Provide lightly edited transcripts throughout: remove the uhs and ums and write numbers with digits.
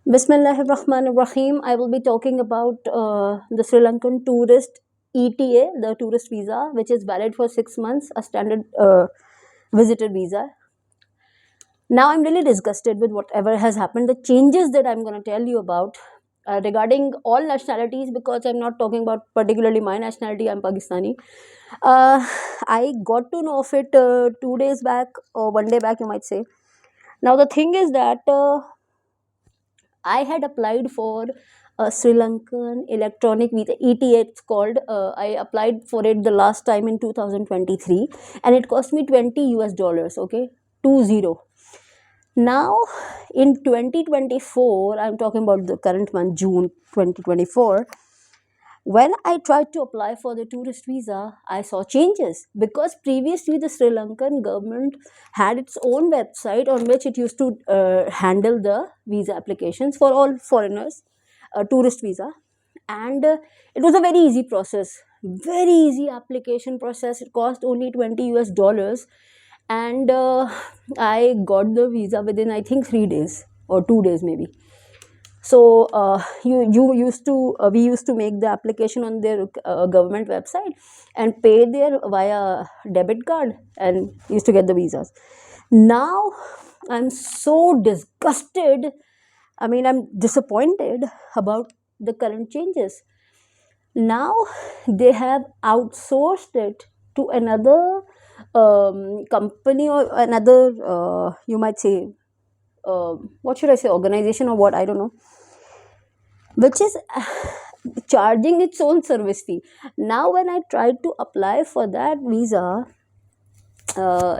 Bismillahirrahmanirrahim. I will be talking about the Sri Lankan tourist ETA, the tourist visa, which is valid for 6 months, a standard visitor visa. Now, I'm really disgusted with whatever has happened. The changes that I'm going to tell you about regarding all nationalities, because I'm not talking about particularly my nationality, I'm Pakistani. I got to know of it 2 days back or one day back, you might say. Now, the thing is that I had applied for a Sri Lankan electronic visa, ETA it's called. I applied for it the last time in 2023 and it cost me 20 US dollars, okay? 20. Now in 2024, I'm talking about the current month, June 2024. When I tried to apply for the tourist visa, I saw changes because previously the Sri Lankan government had its own website on which it used to handle the visa applications for all foreigners, tourist visa, and it was a very easy process, very easy application process. It cost only 20 US dollars, and I got the visa within I think 3 days or 2 days maybe. So you used to we used to make the application on their government website and pay there via debit card and used to get the visas. Now I'm so disgusted. I mean, I'm disappointed about the current changes. Now they have outsourced it to another company or another, you might say, what should I say, organization or what, I don't know, which is charging its own service fee. Now, when I tried to apply for that visa,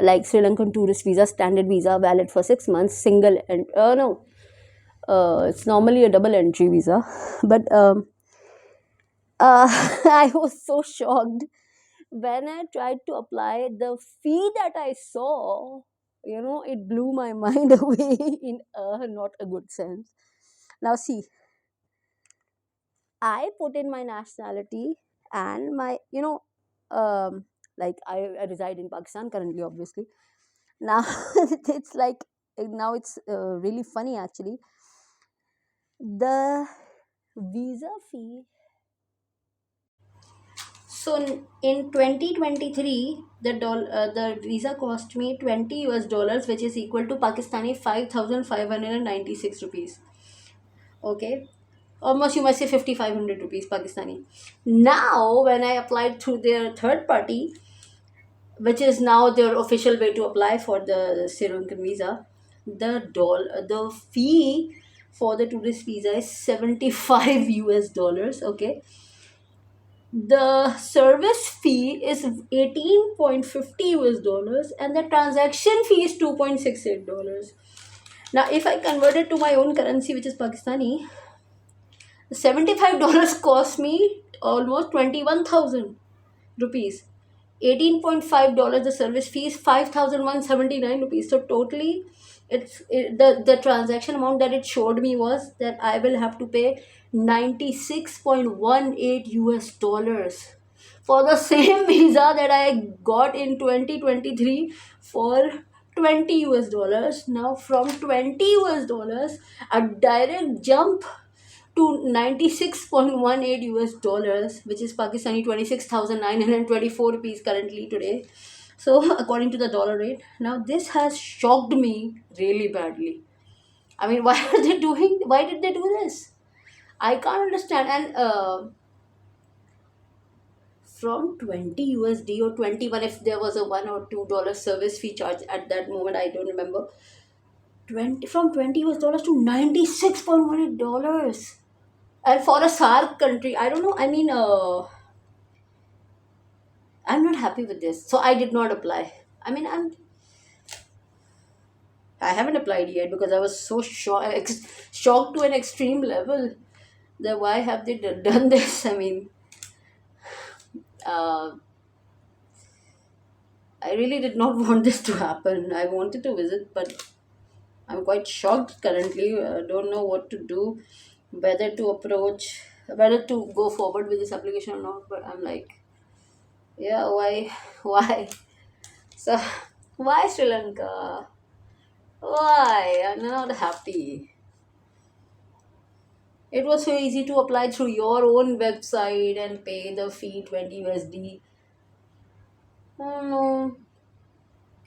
like Sri Lankan tourist visa, standard visa, valid for 6 months, single and no, it's normally a double entry visa, but I was so shocked when I tried to apply. The fee that I saw, it blew my mind away in a not a good sense. Now, see, I put in my nationality and my, like I reside in Pakistan currently, obviously. Now, it's like, now it's really funny actually. The visa fee. So in 2023, the visa cost me 20 US dollars, which is equal to Pakistani 5,596 rupees. Okay, almost you must say 5,500 rupees Pakistani. Now, when I applied through their third party, which is now their official way to apply for the Sri Lankan visa, the fee for the tourist visa is 75 US dollars. Okay, the service fee is 18.50 US dollars and the transaction fee is $2.68. Now, if I convert it to my own currency, which is Pakistani, $75 cost me almost 21,000 rupees. $18.5 the service fee is 5,179 rupees. So totally, the transaction amount that it showed me was that I will have to pay 96.18 US dollars for the same visa that I got in 2023 for 20 US dollars. Now, from 20 US dollars, a direct jump to 96.18 US dollars, which is Pakistani 26,924 rupees currently today. So, according to the dollar rate, now this has shocked me really badly. I mean, why did they do this? I can't understand. And from 20 USD or 21, if there was a $1 or $2 service fee charge at that moment, I don't remember. 20 from 20 US dollars to $96.18. And for a SARC country, I don't know. I mean, I'm not happy with this, so I did not apply. I mean, I haven't applied yet because I was so shocked to an extreme level. That why have they done this? I mean, uh, I really did not want this to happen. I wanted to visit, but I'm quite shocked currently. Don't know what to do, whether to approach, whether to go forward with this application or not. But I'm like, yeah, why, why? So, why Sri Lanka? Why? I'm not happy. It was so easy to apply through your own website and pay the fee 20 USD. Oh no.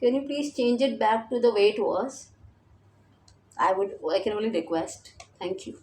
Can you please change it back to the way it was? I can only request. Thank you.